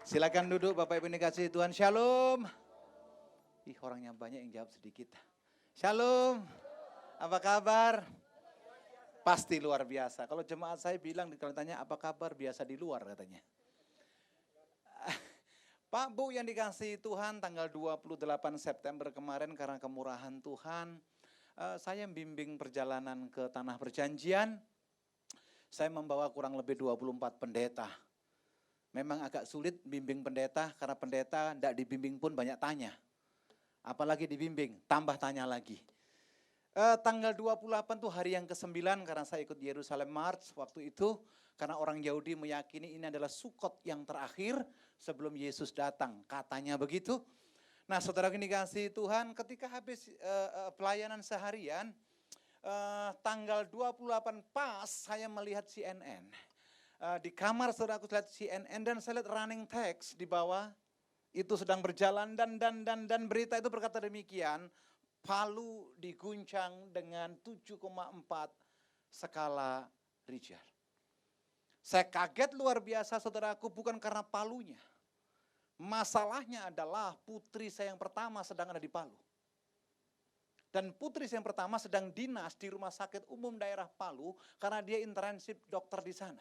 Silakan duduk Bapak Ibu yang dikasihi Tuhan. Shalom. Ih, orangnya banyak yang jawab sedikit. Shalom. Apa kabar? Pasti luar biasa. Kalau jemaat saya bilang kalau tanya apa kabar, biasa di luar katanya. Pak Bu yang dikasihi Tuhan, tanggal 28 September kemarin karena kemurahan Tuhan, saya membimbing perjalanan ke Tanah Perjanjian. Saya membawa kurang lebih 24 pendeta. Memang agak sulit bimbing pendeta karena pendeta tidak dibimbing pun banyak tanya. Apalagi dibimbing, tambah tanya lagi. Tanggal 28 tuh hari yang ke-9 karena saya ikut Yerusalem March waktu itu. Karena orang Yahudi meyakini ini adalah Sukot yang terakhir sebelum Yesus datang. Katanya begitu. Nah saudara ini kasih Tuhan, ketika habis pelayanan seharian, tanggal 28 pas saya melihat CNN. Di kamar saudara aku lihat CNN dan saya lihat running text di bawah. Itu sedang berjalan dan berita itu berkata demikian. Palu diguncang dengan 7,4 skala Richter. Saya kaget luar biasa saudaraku, bukan karena palunya. Masalahnya adalah putri saya yang pertama sedang ada di Palu. Dan putri saya yang pertama sedang dinas di Rumah Sakit Umum Daerah Palu karena dia internship dokter di sana.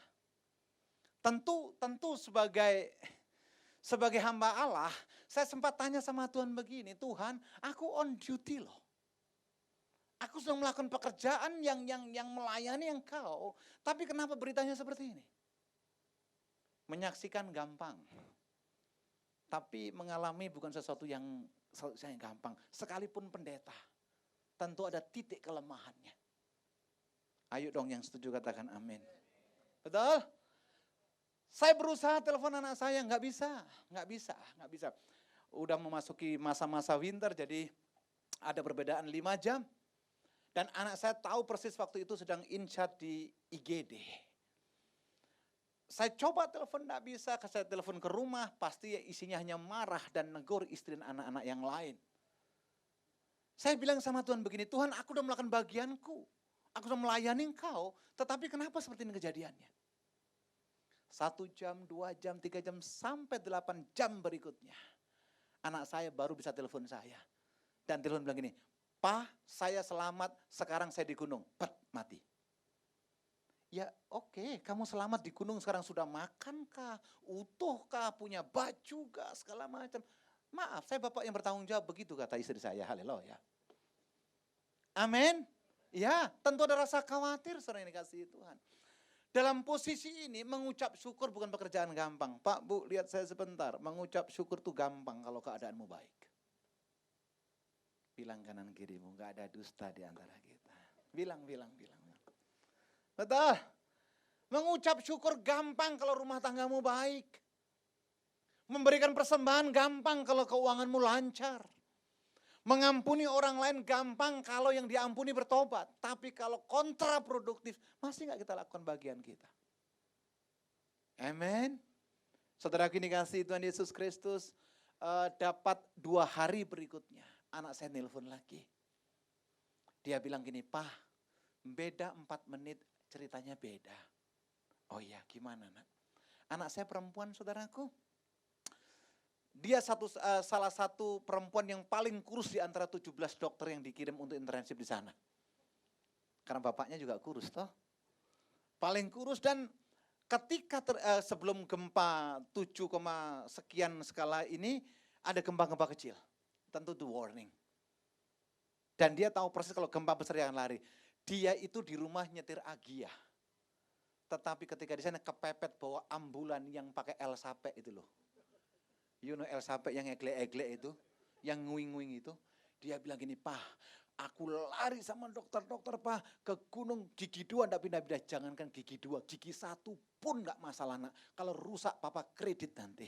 Tentu sebagai hamba Allah, saya sempat tanya sama Tuhan begini, Tuhan, aku on duty loh. Aku sedang melakukan pekerjaan yang melayani Engkau, tapi kenapa beritanya seperti ini? Menyaksikan gampang, tapi mengalami bukan sesuatu yang gampang. Sekalipun pendeta, tentu ada titik kelemahannya. Ayo dong yang setuju katakan amin. Betul? Saya berusaha telepon anak saya, nggak bisa. Udah memasuki masa-masa winter, jadi ada perbedaan 5 jam. Dan anak saya tahu persis waktu itu sedang in charge di IGD. Saya coba telepon, nggak bisa, saya telepon ke rumah, pasti isinya hanya marah dan negur istri dan anak-anak yang lain. Saya bilang sama Tuhan begini, Tuhan aku udah melakukan bagianku, aku sudah melayani Engkau, tetapi kenapa seperti ini kejadiannya? 1 jam, 2 jam, 3 jam, sampai 8 jam berikutnya. Anak saya baru bisa telepon saya. Dan telepon bilang gini, Pak saya selamat, sekarang saya di gunung. Mati. Ya oke, kamu selamat di gunung, sekarang sudah makan kah? Utuh kah? Punya baju kah? Segala macam. Maaf, saya bapak yang bertanggung jawab, begitu kata istri saya, haleluya. Amin. Ya, tentu ada rasa khawatir, saudara yang dikasihi Tuhan. Dalam posisi ini mengucap syukur bukan pekerjaan gampang. Pak, Bu, lihat saya sebentar. Mengucap syukur itu gampang kalau keadaanmu baik. Bilang kanan kirimu, gak ada dusta di antara kita. Bilang. Betul. Mengucap syukur gampang kalau rumah tanggamu baik. Memberikan persembahan gampang kalau keuanganmu lancar. Mengampuni orang lain gampang kalau yang diampuni bertobat. Tapi kalau kontraproduktif, masih gak kita lakukan bagian kita? Amin. Saudara kini kasih Tuhan Yesus Kristus, dapat 2 hari berikutnya, anak saya nelpon lagi. Dia bilang gini, Pak, beda 4 menit, ceritanya beda. Oh iya, gimana nak? Anak saya perempuan saudaraku. Dia salah satu perempuan yang paling kurus di antara 17 dokter yang dikirim untuk internship di sana. Karena bapaknya juga kurus toh. Paling kurus dan ketika sebelum gempa 7, sekian skala ini ada gempa-gempa kecil. Tentu itu warning. Dan dia tahu persis kalau gempa besar yang lari. Dia itu di rumah nyetir Agia. Tetapi ketika di sana kepepet bawa ambulan yang pakai El Sape itu loh. You know El Sape yang egle-egle itu, yang nguing-nguing itu. Dia bilang gini, Pak, aku lari sama dokter-dokter Pak ke gunung gigi 2 enggak pindah-pindah. Jangankan gigi 2, gigi 1 pun enggak masalah nak. Kalau rusak Papa kredit nanti.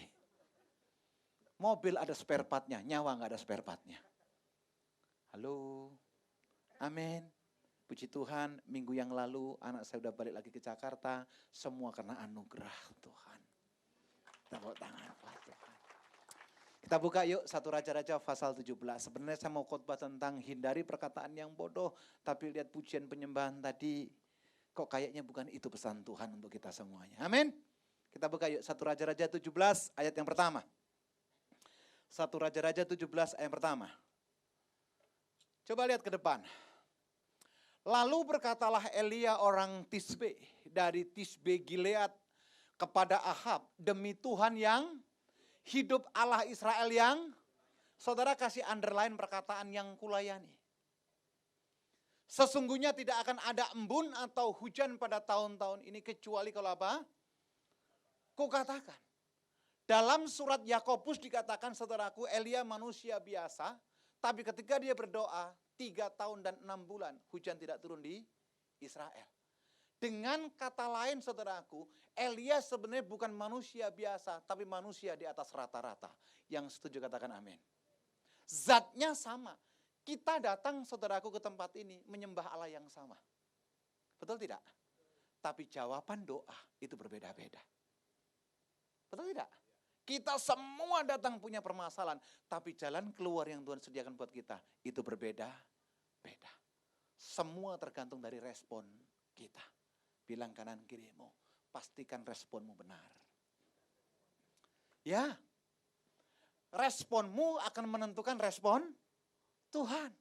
Mobil ada spare partnya, nyawa enggak ada spare partnya. Halo, amin. Puji Tuhan, minggu yang lalu anak saya udah balik lagi ke Jakarta. Semua karena anugerah Tuhan. Tepuk tangan buat Tuhan. Kita buka yuk 1 Raja-Raja pasal 17. Sebenarnya saya mau khotbah tentang hindari perkataan yang bodoh. Tapi lihat pujian penyembahan tadi, kok kayaknya bukan itu pesan Tuhan untuk kita semuanya. Amin. Kita buka yuk 1 Raja-Raja 17 ayat yang pertama. 1 Raja-Raja 17 ayat yang pertama. Coba lihat ke depan. Lalu berkatalah Elia orang Tisbe dari Tisbe Gilead kepada Ahab, demi Tuhan yang hidup, Allah Israel yang, saudara kasih underline perkataan yang kulayani. Sesungguhnya tidak akan ada embun atau hujan pada tahun-tahun ini kecuali kalau apa? Kukatakan. Dalam surat Yakobus dikatakan, saudaraku, Elia manusia biasa, tapi ketika dia berdoa 3 tahun dan 6 bulan hujan tidak turun di Israel. Dengan kata lain, saudaraku, Elia sebenarnya bukan manusia biasa, tapi manusia di atas rata-rata. Yang setuju katakan amin. Zatnya sama. Kita datang, saudaraku, ke tempat ini menyembah Allah yang sama. Betul tidak? Tapi jawaban doa itu berbeda-beda. Betul tidak? Kita semua datang punya permasalahan, tapi jalan keluar yang Tuhan sediakan buat kita itu berbeda-beda. Semua tergantung dari respon kita. Bilang kanan kirimu, pastikan responmu benar. Ya, responmu akan menentukan respon Tuhan.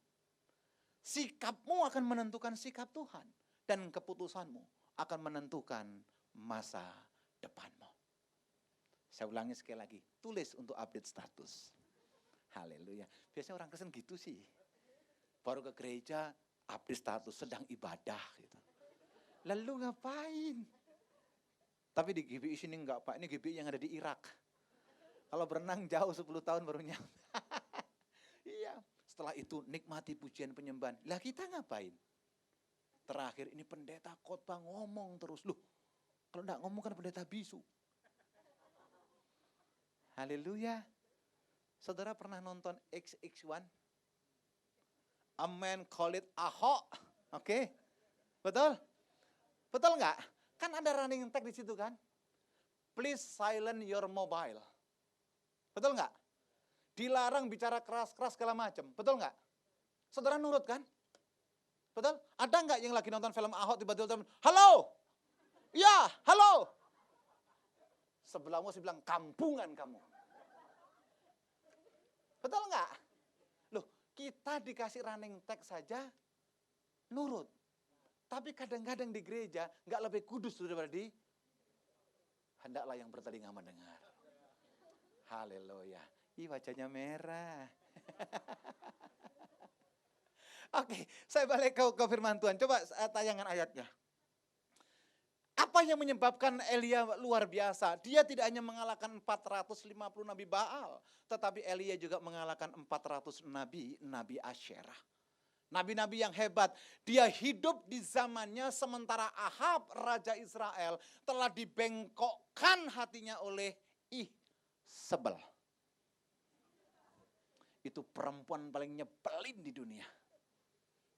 Sikapmu akan menentukan sikap Tuhan. Dan keputusanmu akan menentukan masa depanmu. Saya ulangi sekali lagi, tulis untuk update status. Haleluya. Biasanya orang Kristen gitu sih. Baru ke gereja, update status, sedang ibadah gitu. Lalu ngapain? Tapi di GBI sini enggak Pak, ini GBI yang ada di Irak. Kalau berenang jauh 10 tahun baru nyampe. Iya. Setelah itu nikmati pujian penyembahan. Lah kita ngapain? Terakhir ini pendeta khotbah ngomong terus. Loh, kalau enggak ngomong kan pendeta bisu. Haleluya. Saudara pernah nonton XX1? A man call it Ahok. Oke. Betul? Betul enggak? Kan ada running tag di situ kan? Please silent your mobile. Betul enggak? Dilarang bicara keras-keras segala macam. Betul nggak? Saudara nurut kan? Betul? Ada nggak yang lagi nonton film Ahok tiba-tiba, halo? Ya, halo. Sebelahmu saya bilang, kampungan kamu. Betul nggak? Loh, kita dikasih running tag saja, nurut. Tapi kadang-kadang di gereja, nggak lebih kudus daripada di, hendaklah yang bertelinga mendengar. Haleluya. Ih, wajahnya merah. Oke, saya balik ke firman Tuhan. Coba tayangan ayatnya. Apa yang menyebabkan Elia luar biasa? Dia tidak hanya mengalahkan 450 nabi Baal, tetapi Elia juga mengalahkan 400 nabi Asyerah. Nabi-nabi yang hebat. Dia hidup di zamannya sementara Ahab, Raja Israel, telah dibengkokkan hatinya oleh Isabel. Itu perempuan paling nyebelin di dunia.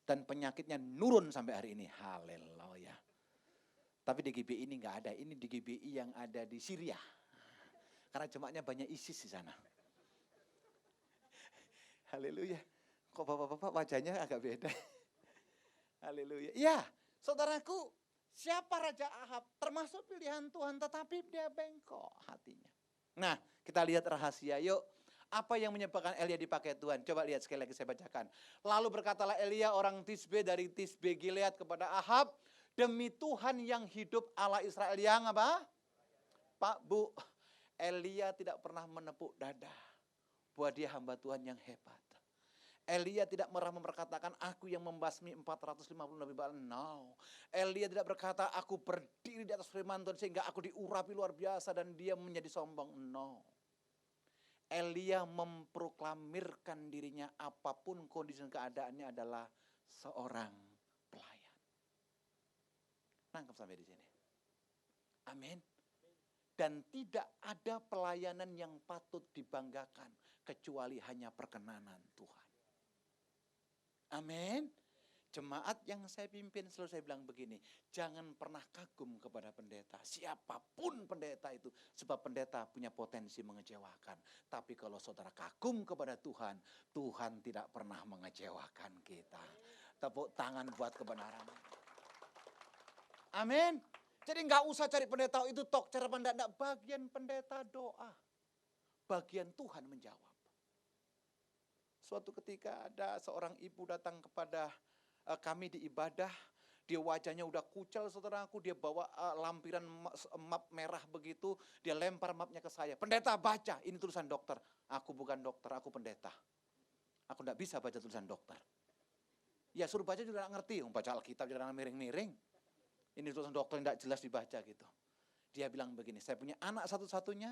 Dan penyakitnya nurun sampai hari ini. Haleluya. Tapi di GBI ini enggak ada. Ini di GBI yang ada di Syria. Karena jemaatnya banyak ISIS di sana. Haleluya. Kok bapak-bapak wajahnya agak beda. Haleluya. Ya, saudaraku, siapa Raja Ahab? Termasuk pilihan Tuhan, tetapi dia bengkok hatinya. Nah, kita lihat rahasia yuk. Apa yang menyebabkan Elia dipakai Tuhan? Coba lihat sekali lagi saya bacakan. Lalu berkatalah Elia orang Tisbe dari Tisbe Gilead kepada Ahab, demi Tuhan yang hidup, Allah Israel yang apa? Pak, Bu, Elia tidak pernah menepuk dada bahwa dia hamba Tuhan yang hebat. Elia tidak pernah memperkatakan aku yang membasmi 450 nabi Baal. No. Elia tidak berkata aku berdiri di atas firman Tuhan sehingga aku diurapi luar biasa dan dia menjadi sombong. No. Elia memproklamirkan dirinya apapun kondisi dan keadaannya adalah seorang pelayan. Nangkep sampai di sini. Amin. Dan tidak ada pelayanan yang patut dibanggakan kecuali hanya perkenanan Tuhan. Amin. Jemaat yang saya pimpin selalu saya bilang begini, jangan pernah kagum kepada pendeta, siapapun pendeta itu, sebab pendeta punya potensi mengecewakan. Tapi kalau saudara kagum kepada Tuhan, Tuhan tidak pernah mengecewakan kita. Tepuk tangan buat kebenaran. Amin. Jadi nggak usah cari pendeta itu tok cara pandang. Bagian pendeta doa. Bagian Tuhan menjawab. Suatu ketika ada seorang ibu datang kepada kami di ibadah. Dia wajahnya udah kucel saudaraku. Dia bawa lampiran map merah begitu. Dia lempar mapnya ke saya. Pendeta baca, ini tulisan dokter. Aku bukan dokter, aku pendeta. Aku nggak bisa baca tulisan dokter. Ya suruh baca juga nggak ngerti. Baca Alkitab juga miring-miring. Ini tulisan dokter yang tidak jelas dibaca gitu. Dia bilang begini, saya punya anak satu-satunya.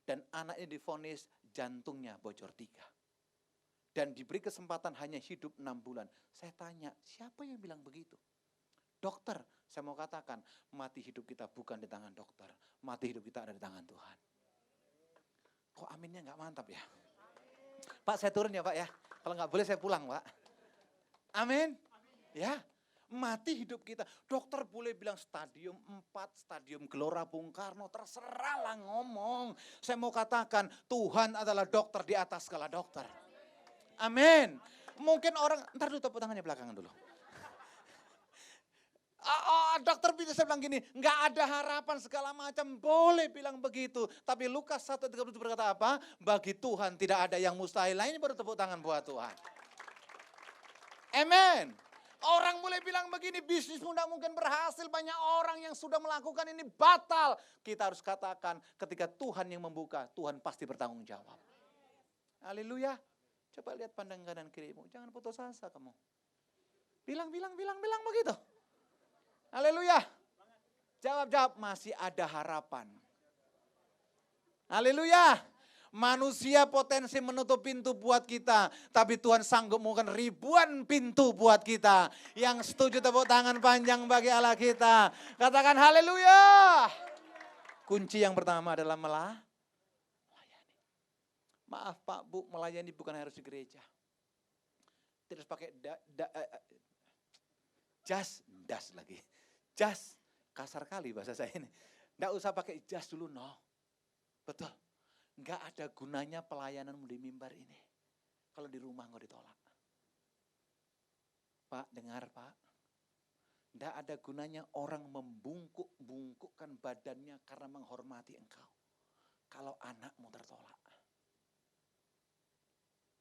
Dan anaknya divonis jantungnya bocor 3. Dan diberi kesempatan hanya hidup 6 bulan. Saya tanya, siapa yang bilang begitu? Dokter, saya mau katakan, mati hidup kita bukan di tangan dokter. Mati hidup kita ada di tangan Tuhan. Kok aminnya nggak mantap ya? Pak, saya turun ya Pak ya. Kalau nggak boleh saya pulang Pak. Amin. Ya, mati hidup kita. Dokter boleh bilang stadium 4, stadium Gelora Bung Karno. Terserahlah ngomong. Saya mau katakan, Tuhan adalah dokter di atas segala dokter. Amin. Mungkin orang, ntar dulu tepuk tangannya belakangan dulu. Dokter bisa saya bilang gini, nggak ada harapan segala macam, boleh bilang begitu. Tapi Lukas 1:37 berkata apa? Bagi Tuhan tidak ada yang mustahil. Lain baru tepuk tangan buat Tuhan. Amen. Orang boleh bilang begini, bisnismu tidak mungkin berhasil. Banyak orang yang sudah melakukan ini batal. Kita harus katakan ketika Tuhan yang membuka, Tuhan pasti bertanggung jawab. Haleluya. Coba lihat pandang kanan kirimu, jangan putus asa kamu. Bilang begitu. Haleluya. Jawab, masih ada harapan. Haleluya. Manusia potensi menutup pintu buat kita. Tapi Tuhan sanggup membuka ribuan pintu buat kita. Yang setuju tepuk tangan panjang bagi Allah kita. Katakan haleluya. Kunci yang pertama adalah melayani. Maaf Pak, Bu, melayani bukan harus di gereja. Terus pakai jas lagi. Jas, kasar kali bahasa saya ini. Nggak usah pakai jas dulu, no. Betul. Nggak ada gunanya pelayananmu di mimbar ini. Kalau di rumah nggak ditolak. Pak, dengar Pak. Nggak ada gunanya orang membungkukkan badannya karena menghormati engkau. Kalau anakmu tertolak.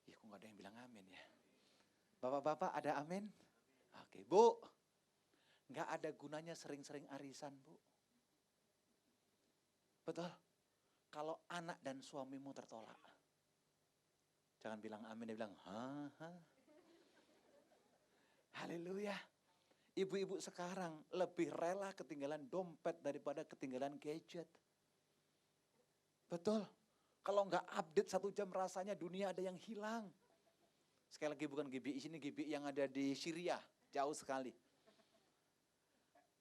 Ya kok nggak ada yang bilang amin ya. Bapak-bapak ada amin? Oke, Bu. Nggak ada gunanya sering-sering arisan, Bu. Betul. Kalau anak dan suamimu tertolak. Jangan bilang amin, dia bilang, haleluya. Ibu-ibu sekarang lebih rela ketinggalan dompet daripada ketinggalan gadget. Betul. Kalau nggak update 1 jam rasanya dunia ada yang hilang. Sekali lagi bukan GBI, ini GBI yang ada di Syria. Jauh sekali.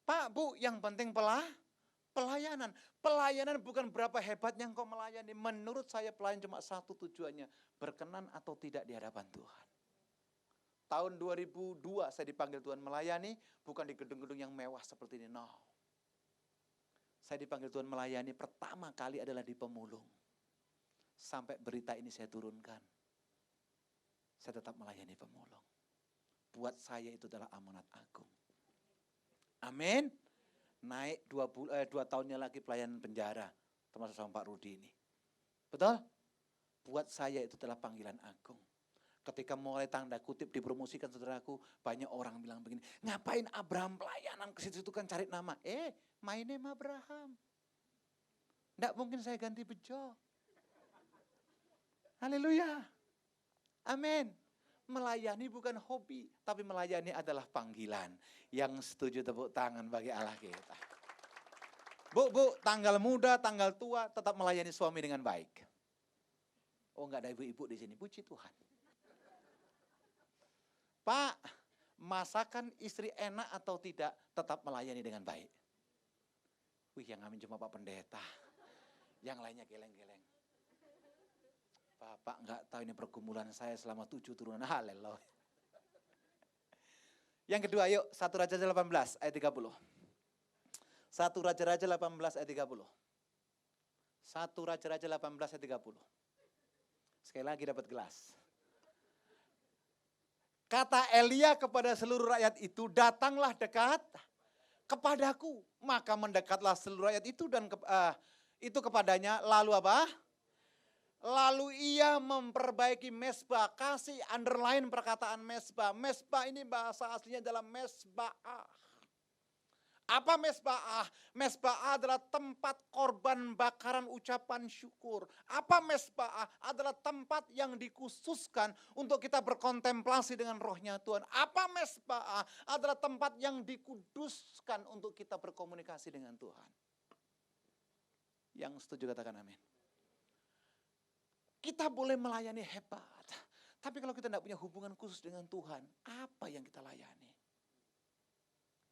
Pak, Bu, yang penting pelayanan. Pelayanan bukan berapa hebatnya engkau melayani. Menurut saya pelayanan cuma satu tujuannya. Berkenan atau tidak di hadapan Tuhan. Tahun 2002 saya dipanggil Tuhan melayani. Bukan di gedung-gedung yang mewah seperti ini. No. Saya dipanggil Tuhan melayani pertama kali adalah di Pemulung. Sampai berita ini saya turunkan. Saya tetap melayani Pemulung. Buat saya itu adalah amanat agung. Amin. Naik 2 tahunnya lagi pelayanan penjara. Termasuk sama Pak Rudi ini. Betul? Buat saya itu adalah panggilan agung. Ketika mulai tanda kutip dipromosikan saudaraku. Banyak orang bilang begini. Ngapain Abraham pelayanan ke situ kan cari nama. My name Abraham. Nggak mungkin saya ganti bejo. Haleluya. Amin. Melayani bukan hobi, tapi melayani adalah panggilan. Yang setuju tepuk tangan bagi Allah kita. Bu, tanggal muda, tanggal tua, tetap melayani suami dengan baik. Oh enggak ada ibu-ibu di sini, puji Tuhan. Pak, masakan istri enak atau tidak, tetap melayani dengan baik. Wih, yang amin cuma Pak Pendeta. Yang lainnya geleng-geleng. Bapak enggak tahu ini pergumulan saya selama 7 turunan. Haleluya. Yang kedua, yuk 1 Raja-Raja 18 ayat 30. 1 Raja-Raja 18 ayat 30. 1 Raja-Raja 18 ayat 30. Sekali lagi dapat gelas. Kata Elia kepada seluruh rakyat itu, datanglah dekat kepadaku. Maka mendekatlah seluruh rakyat itu dan itu kepadanya. Lalu apa? Lalu ia memperbaiki mezbah. Kasih underline perkataan mezbah. Mezbah ini bahasa aslinya adalah mezbah. Apa mezbah? Mezbah adalah tempat korban bakaran ucapan syukur. Apa mezbah? Adalah tempat yang dikhususkan untuk kita berkontemplasi dengan rohnya Tuhan. Apa mezbah? Adalah tempat yang dikuduskan untuk kita berkomunikasi dengan Tuhan. Yang setuju katakan amin. Kita boleh melayani hebat. Tapi kalau kita tidak punya hubungan khusus dengan Tuhan, apa yang kita layani?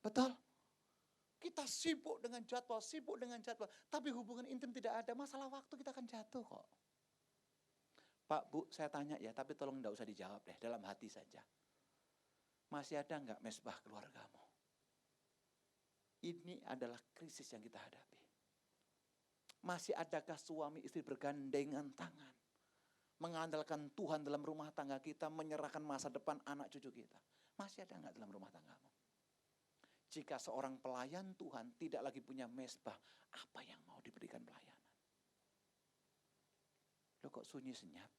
Betul? Kita sibuk dengan jadwal, tapi hubungan intim tidak ada, masalah waktu kita akan jatuh kok. Pak, Bu, saya tanya ya, tapi tolong tidak usah dijawab deh, dalam hati saja. Masih ada enggak mezbah keluargamu? Ini adalah krisis yang kita hadapi. Masih adakah suami istri bergandengan tangan? Mengandalkan Tuhan dalam rumah tangga kita, menyerahkan masa depan anak cucu kita. Masih ada enggak dalam rumah tanggamu? Jika seorang pelayan Tuhan tidak lagi punya mezbah, apa yang mau diberikan pelayanan? Loh kok sunyi senyap?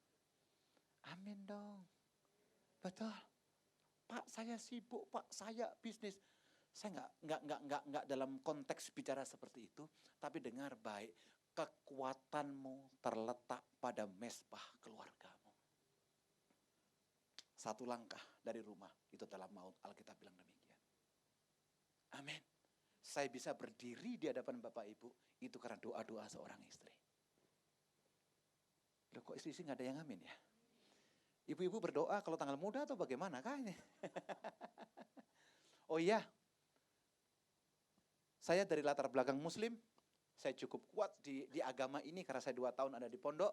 Amin dong. Betul. Pak, saya sibuk, Pak, saya bisnis. Saya enggak dalam konteks bicara seperti itu, tapi dengar baik. Kekuatanmu terletak pada mezbah keluargamu. Satu langkah dari rumah, itu telah maut. Alkitab bilang demikian. Amin. Saya bisa berdiri di hadapan Bapak Ibu, itu karena doa-doa seorang istri. Loh kok istri nggak ada yang amin ya? Ibu-ibu berdoa kalau tanggal muda atau bagaimana kayaknya? Oh iya, saya dari latar belakang muslim, saya cukup kuat di agama ini karena saya 2 tahun ada di pondok.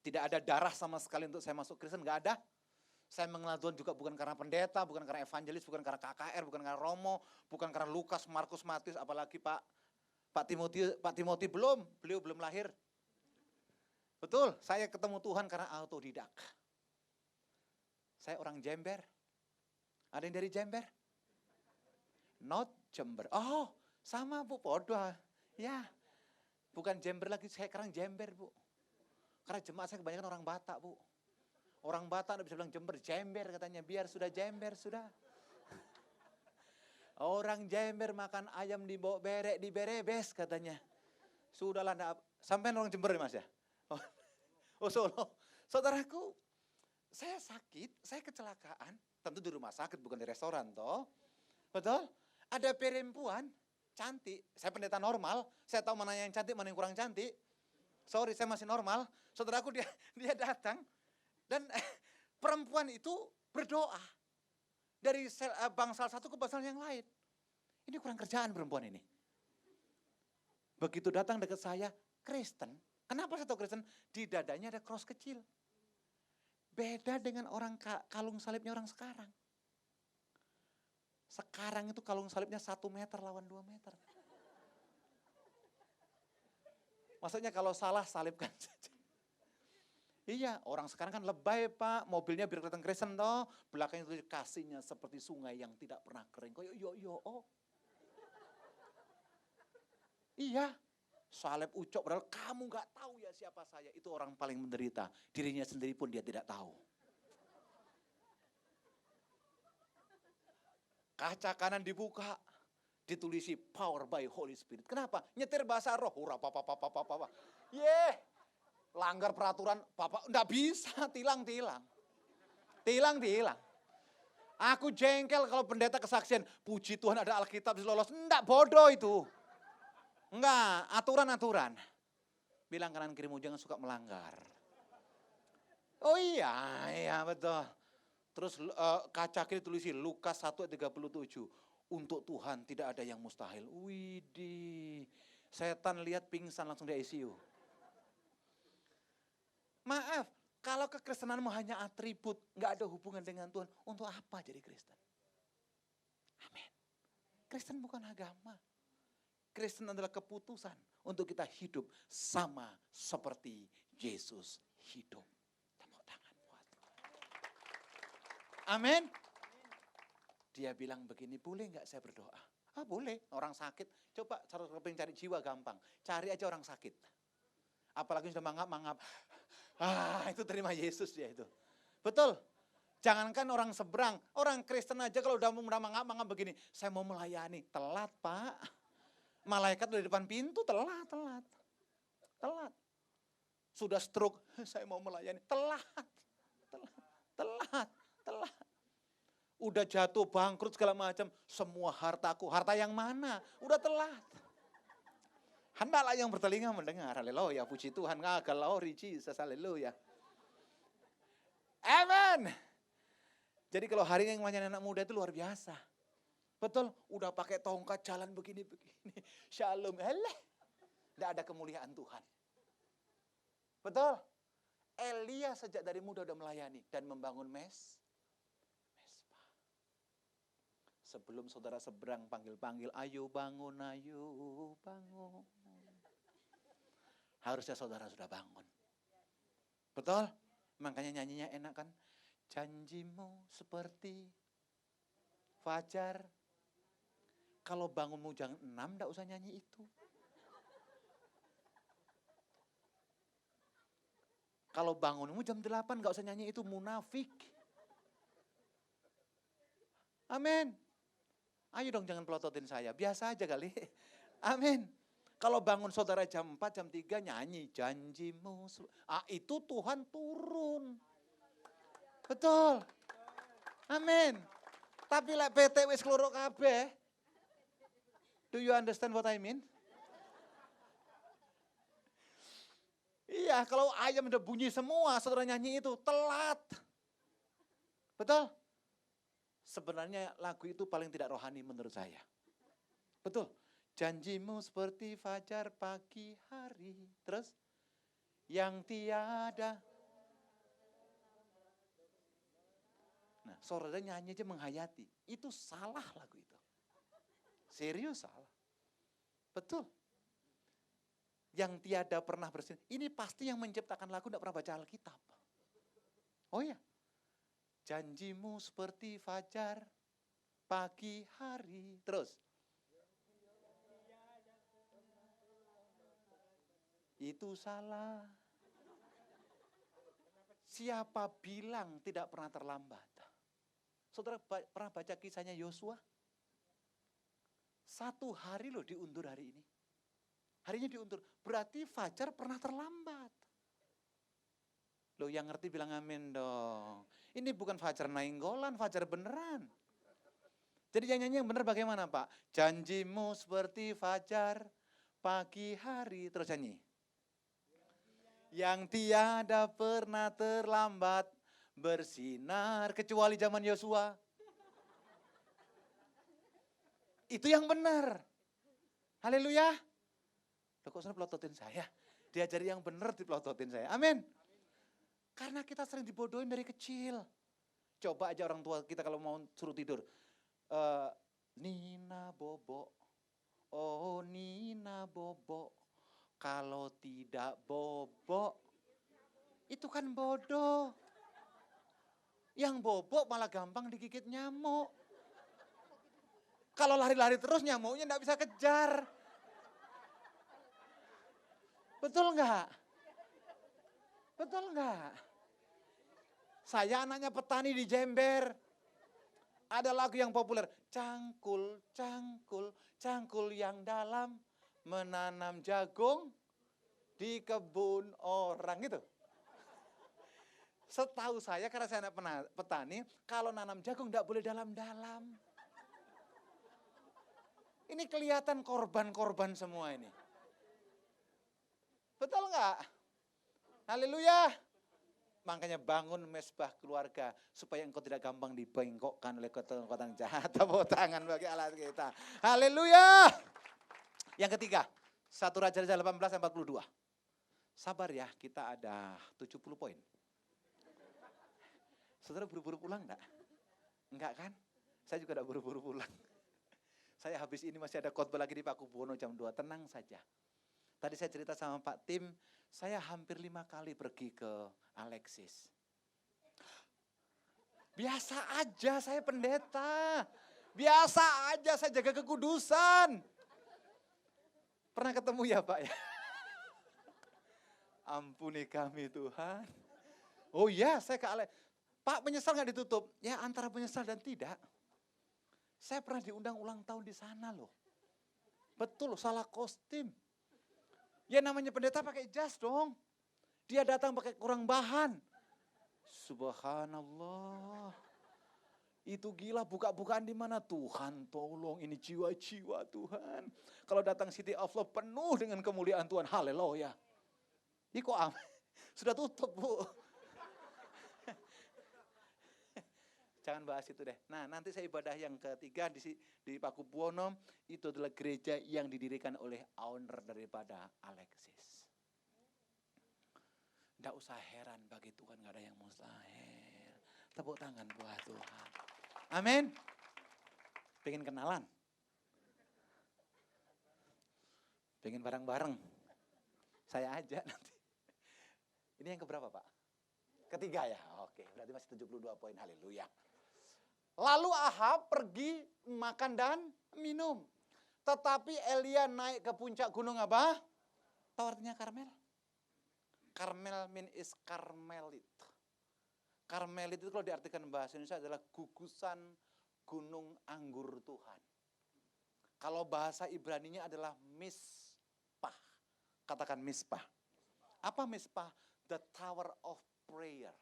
Tidak ada darah sama sekali untuk saya masuk Kristen, nggak ada. Saya mengenal Tuhan juga bukan karena pendeta, bukan karena evangelis, bukan karena KKR, bukan karena Romo, bukan karena Lukas, Markus, Matius, apalagi Pak Timothy beliau belum lahir. Betul, saya ketemu Tuhan karena autodidak. Saya orang Jember. Ada yang dari Jember? Not Jember. Oh, sama Bu, podo. Ya, bukan Jember lagi, saya sekarang Jember Bu. Karena jemaat saya kebanyakan orang Batak Bu. Orang Batak tidak bisa bilang Jember katanya, biar sudah Jember sudah. Orang Jember makan ayam di bawah berek, di berebes katanya. Sudahlah, sampai orang Jember Mas ya? Oh Solo. Saudaraku, saya sakit, saya kecelakaan. Tentu di rumah sakit, bukan di restoran toh. Betul? Ada perempuan cantik, saya pendeta normal, saya tahu mana yang cantik, mana yang kurang cantik. Sorry, saya masih normal. Saudaraku dia datang dan perempuan itu berdoa dari bangsal satu ke bangsal yang lain. Ini kurang kerjaan perempuan ini. Begitu datang dekat saya, Kristen. Kenapa saya tahu Kristen? Di dadanya ada cross kecil. Beda dengan orang kalung salibnya orang sekarang. Sekarang itu kalung salibnya 1 meter lawan 2 meter. Maksudnya kalau salah salibkan saja. Iya, orang sekarang kan lebay Pak, mobilnya biar kelihatan Kristen toh, belakangnya itu kasihnya seperti sungai yang tidak pernah kering. Oh. Iya, salib ucok padahal kamu gak tahu ya siapa saya. Itu orang paling menderita, dirinya sendiri pun dia tidak tahu. Kaca kanan dibuka, ditulisi power by Holy Spirit. Kenapa? Nyetir bahasa roh. Langgar peraturan, Bapak enggak bisa, tilang. Aku jengkel kalau pendeta kesaksian, puji Tuhan ada Alkitab lolos. Enggak, bodoh itu. Enggak, aturan. Bilang kanan kirimu jangan suka melanggar. Oh iya betul. Terus kaca kiri tulisi Lukas 1:37. Untuk Tuhan tidak ada yang mustahil. Widih. Setan lihat pingsan langsung di ICU. Maaf, kalau kekristenanmu hanya atribut, gak ada hubungan dengan Tuhan, untuk apa jadi Kristen? Amin. Kristen bukan agama. Kristen adalah keputusan untuk kita hidup sama seperti Yesus hidup. Tepuk tangan buat Tuhan. Amin. Dia bilang begini, boleh gak saya berdoa? Boleh, orang sakit. Coba pengen cari jiwa gampang. Cari aja orang sakit. Apalagi sudah mangap-mangap. Itu terima Yesus dia itu. Betul. Jangankan orang seberang, orang Kristen aja kalau udah mangap-mangap begini, saya mau melayani. Telat, Pak. Malaikat udah di depan pintu, telat. Sudah stroke, saya mau melayani. Telat. Udah jatuh, bangkrut segala macam. Semua hartaku, harta yang mana? Udah telat. Hendaklah yang bertelinga mendengar. Haleluya, puji Tuhan. Glory Jesus, haleluya. Amen. Jadi kalau hari ini yang melayani anak muda itu luar biasa. Betul, udah pakai tongkat jalan begini. Shalom, tidak ada kemuliaan Tuhan. Betul. Elia sejak dari muda udah melayani dan membangun mesbah. Sebelum saudara seberang panggil-panggil, ayo bangun. Harusnya saudara sudah bangun. Betul? Makanya nyanyinya enak kan? Janjimu seperti fajar. Kalau bangunmu jam 6, enggak usah nyanyi itu. Kalau bangunmu jam 8, enggak usah nyanyi itu, munafik. Amin. Ayo dong jangan pelototin saya, biasa aja kali. Amin. Kalau bangun saudara jam 4, jam 3 nyanyi, janjimu. Itu Tuhan turun. Betul. Amin. Tapi lek PT wis kloro kabeh. Do you understand what I mean? Iya, kalau ayam udah bunyi semua, saudara nyanyi itu telat. Betul? Sebenarnya lagu itu paling tidak rohani menurut saya. Betul. Janjimu seperti fajar pagi hari. Terus? Yang tiada. Nah, saudara nyanyi aja menghayati. Itu salah lagu itu. Serius salah. Betul. Yang tiada pernah bersin. Ini pasti yang menciptakan lagu tidak pernah baca Alkitab. Oh ya. Janjimu seperti fajar pagi hari. Terus. Itu salah. Siapa bilang tidak pernah terlambat? Saudara pernah baca kisahnya Yosua? 1 hari loh diundur hari ini. Harinya diundur. Berarti fajar pernah terlambat. Loh yang ngerti bilang amin dong. Ini bukan fajar nainggolan, fajar beneran. Jadi yang nyanyi yang bener bagaimana Pak? Janjimu seperti fajar pagi hari. Terus nyanyi. Yang tiada pernah terlambat bersinar. Kecuali zaman Yosua. Itu yang benar. Haleluya. Loh kok pelototin saya? Diajari yang benar dipelototin saya. Amin. Karena kita sering dibodohin dari kecil. Coba aja orang tua kita kalau mau suruh tidur. Nina bobo. Oh Nina bobo. Kalau tidak bobo. Itu kan bodoh. Yang bobo malah gampang digigit nyamuk. Kalau lari-lari terus nyamuknya enggak bisa kejar. Betul enggak? Betul enggak? Saya anaknya petani di Jember. Ada lagu yang populer. Cangkul, cangkul, cangkul yang dalam menanam jagung di kebun orang gitu. Setahu saya karena saya anak petani, kalau nanam jagung enggak boleh dalam-dalam. Ini kelihatan korban-korban semua ini. Betul enggak? Haleluya. Makanya bangun mesbah keluarga supaya engkau tidak gampang dibengkokkan oleh kekuatan jahat. Tepuk tangan bagi Allah kita. Haleluya. Yang ketiga, 1 Raja-Raja 18 ayat 42. Sabar ya, kita ada 70 poin. Saudara buru-buru pulang enggak? Enggak kan? Saya juga udah buru-buru pulang. Saya habis ini masih ada khotbah lagi di Pakubuwono jam 2, tenang saja. Tadi saya cerita sama Pak Tim, saya hampir 5 kali pergi ke Alexis. Biasa aja, saya pendeta. Biasa aja saya jaga kekudusan. Pernah ketemu ya Pak ya? Ampuni kami Tuhan. Oh iya saya ke Ale. Pak menyesal gak ditutup? Ya antara menyesal dan tidak. Saya pernah diundang ulang tahun di sana loh. Betul salah kostum. Ya namanya pendeta pakai jas dong. Dia datang pakai kurang bahan. Subhanallah. Itu gila buka-bukaan di mana Tuhan tolong ini jiwa-jiwa Tuhan. Kalau datang City of Love penuh dengan kemuliaan Tuhan. Haleluya. Ini kok sudah tutup Bu. Jangan bahas itu deh. Nah nanti saya ibadah yang ketiga di Pakubuwono. Itu adalah gereja yang didirikan oleh owner daripada Alexis. Tidak usah heran bagi Tuhan gak ada yang mustahil. Tepuk tangan buat Tuhan. Amin. Pengen kenalan? Pengen bareng-bareng? Saya aja nanti. Ini yang keberapa Pak? Ketiga ya? Oke, berarti masih 72 poin. Haleluya. Lalu Ahab pergi makan dan minum. Tetapi Elia naik ke puncak gunung apa? Tahu artinya Karmel? Karmel is Karmelit. Karmelit itu kalau diartikan bahasa Indonesia adalah gugusan gunung anggur Tuhan. Kalau bahasa Ibraninya adalah Mispah. Katakan Mispah. Apa Mispah? The Tower of Prayer.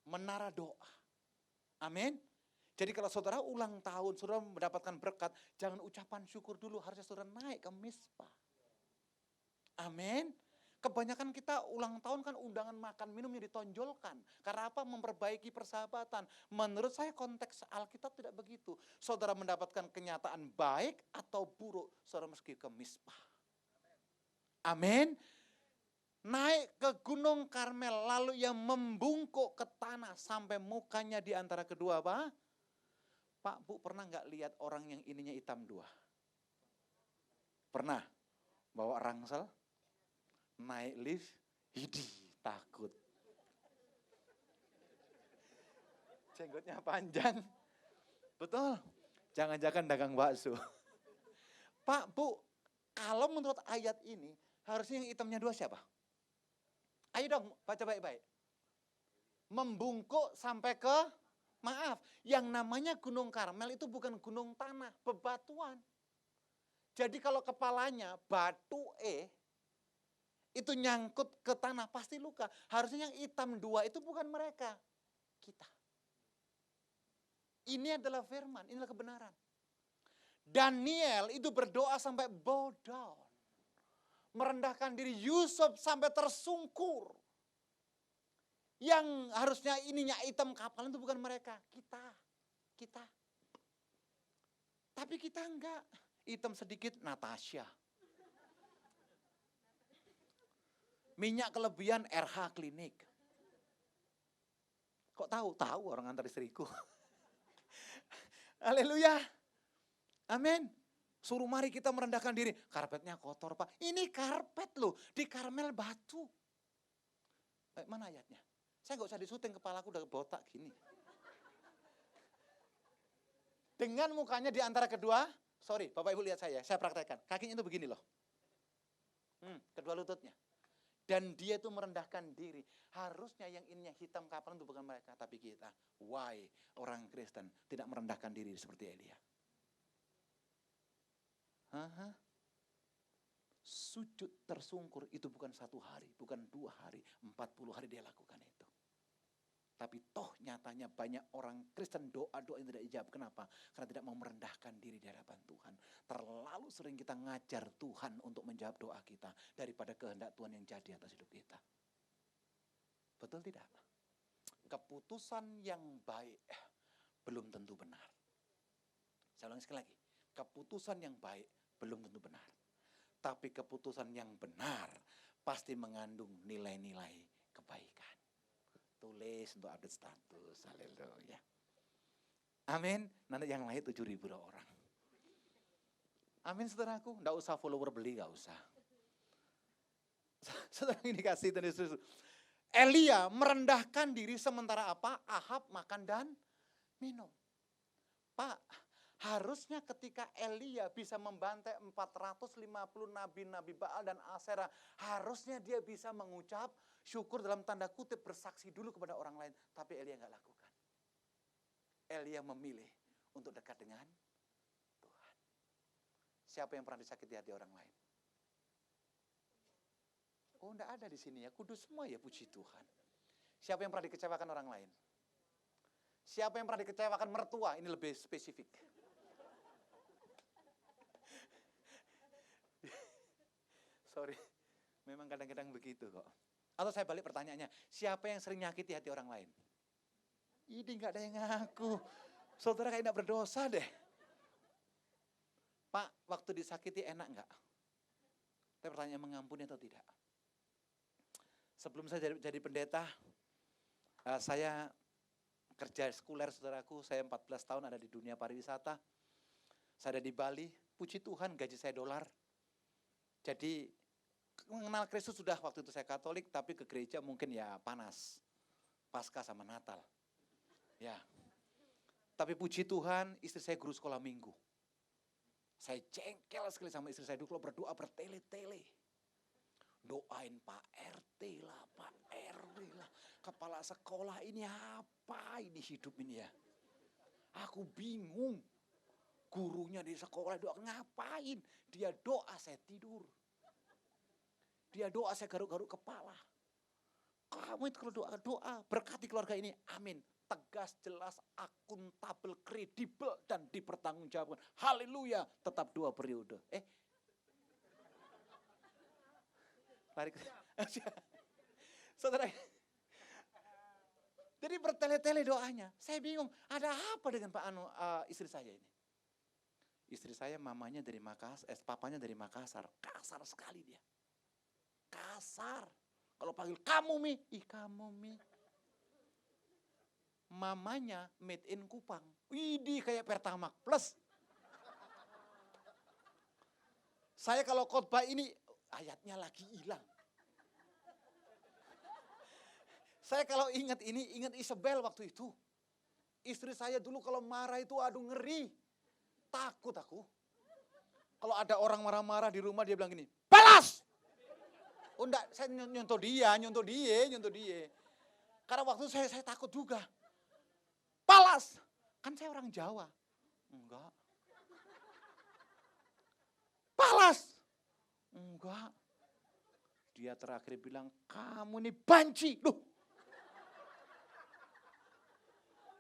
Menara doa. Amin. Jadi kalau saudara ulang tahun, saudara mendapatkan berkat, jangan ucapan syukur dulu, harusnya saudara naik ke Mispah. Amin. Kebanyakan kita ulang tahun kan undangan makan minumnya ditonjolkan. Karena apa? Memperbaiki persahabatan. Menurut saya konteks Alkitab tidak begitu. Saudara mendapatkan kenyataan baik atau buruk, saudara mesti ke Mispah. Amin. Naik ke gunung Karmel, lalu ia membungkuk ke tanah sampai mukanya di antara kedua apa? Pak, Bu, pernah nggak lihat orang yang ininya hitam dua? Pernah? Bawa rangsel? Naik lift, takut. Jenggotnya panjang. Betul. Jangan-jangan dagang bakso. Pak, Bu, kalau menurut ayat ini, harusnya yang hitamnya dua siapa? Ayo dong, baca baik-baik. Membungkuk sampai ke, maaf, yang namanya Gunung Karmel itu bukan gunung tanah, bebatuan. Jadi kalau kepalanya batu itu nyangkut ke tanah pasti luka. Harusnya yang hitam dua itu bukan mereka, kita. Ini adalah firman, inilah kebenaran. Daniel itu berdoa sampai bow down. Merendahkan diri. Yusuf sampai tersungkur. Yang harusnya ininya hitam kapal itu bukan mereka, kita. Tapi kita enggak. Hitam sedikit Natasha. Minyak kelebihan RH Klinik. Kok tahu? Tahu orang antar istriku. Haleluya. Amin. Suruh mari kita merendahkan diri. Karpetnya kotor Pak. Ini karpet loh. Di Karmel batu. Mana ayatnya? Saya gak usah disuting, kepalaku udah botak gini. Dengan mukanya di antara kedua. Sorry Bapak Ibu lihat saya praktekkan. Kakinya itu begini loh. Kedua lututnya. Dan dia itu merendahkan diri. Harusnya yang ininya hitam kapal itu bukan mereka, tapi kita. Why orang Kristen tidak merendahkan diri seperti Elia? Sujud tersungkur itu bukan 1 hari, bukan 2 hari, 40 hari dia lakukan itu. Tapi toh nyatanya banyak orang Kristen doa-doa yang tidak dijawab. Kenapa? Karena tidak mau merendahkan diri di hadapan Tuhan. Terlalu sering kita ngajar Tuhan untuk menjawab doa kita daripada kehendak Tuhan yang jadi atas hidup kita. Betul tidak? Keputusan yang baik belum tentu benar. Saya ulangi sekali lagi. Keputusan yang baik belum tentu benar. Tapi keputusan yang benar pasti mengandung nilai-nilai kebaikan. Tulis untuk update status. Haleluya. Amin. Nanti yang lain 7.000 orang. Amin saudaraku. Nggak usah follower beli, nggak usah. Saudara ini kasih Tuhan Yesus. Elia merendahkan diri sementara apa? Ahab makan dan minum. Pak, Harusnya ketika Elia bisa membantai 450 nabi-nabi Baal dan Aserah, harusnya dia bisa mengucap syukur dalam tanda kutip, bersaksi dulu kepada orang lain. Tapi Elia nggak lakukan. Elia memilih untuk dekat dengan Tuhan. Siapa yang pernah disakiti hati orang lain? Oh, enggak ada di sini ya, kudus semua ya, puji Tuhan. Siapa yang pernah dikecewakan orang lain? Siapa yang pernah dikecewakan mertua? Ini lebih spesifik. Sorry, memang kadang-kadang begitu kok. Atau saya balik pertanyaannya, siapa yang sering nyakiti hati orang lain? Ini nggak ada yang ngaku. Saudara kayak tidak berdosa deh. Pak, waktu disakiti enak nggak? Tapi pertanyaan, mengampuni atau tidak? Sebelum saya jadi pendeta, saya kerja sekuler, saudaraku. Saya 14 tahun ada di dunia pariwisata. Saya ada di Bali, puji Tuhan gaji saya $. Jadi mengenal Kristus sudah, waktu itu saya Katolik, tapi ke gereja mungkin ya panas. Paskah sama Natal. Ya. Tapi puji Tuhan, istri saya guru sekolah minggu. Saya jengkel sekali sama istri saya dulu kalau berdoa bertele-tele. Doain Pak RT lah, Pak RW lah. Kepala sekolah ini apa ini hidup ini ya? Aku bingung. Gurunya di sekolah doa, ngapain? Dia doa, saya tidur. Dia doa, saya garuk-garuk kepala. Kamu itu kalau doa, berkati keluarga ini, amin. Tegas, jelas, akuntabel, kredibel, dan dipertanggungjawabkan. Haleluya, tetap 2 periode. Lari ke saudara. Jadi bertele-tele doanya. Saya bingung, ada apa dengan istri saya ini? Istri saya mamanya dari Makassar, papanya dari Makassar. Kasar sekali dia. Kasar. Kalau panggil kamu Mi, kamu Mi. Mamanya made in Kupang. Widih, kayak Pertamax Plus. Saya kalau khotbah ini, ayatnya lagi hilang. Saya kalau ingat ini, ingat Isabel waktu itu. Istri saya dulu kalau marah itu, aduh ngeri. Takut aku. Kalau ada orang marah-marah di rumah, dia bilang gini, balas! Oh enggak, saya nyontoh dia. Karena waktu itu saya takut juga. Balas! Kan saya orang Jawa. Enggak. Balas! Enggak. Dia terakhir bilang, kamu ini banci. Loh.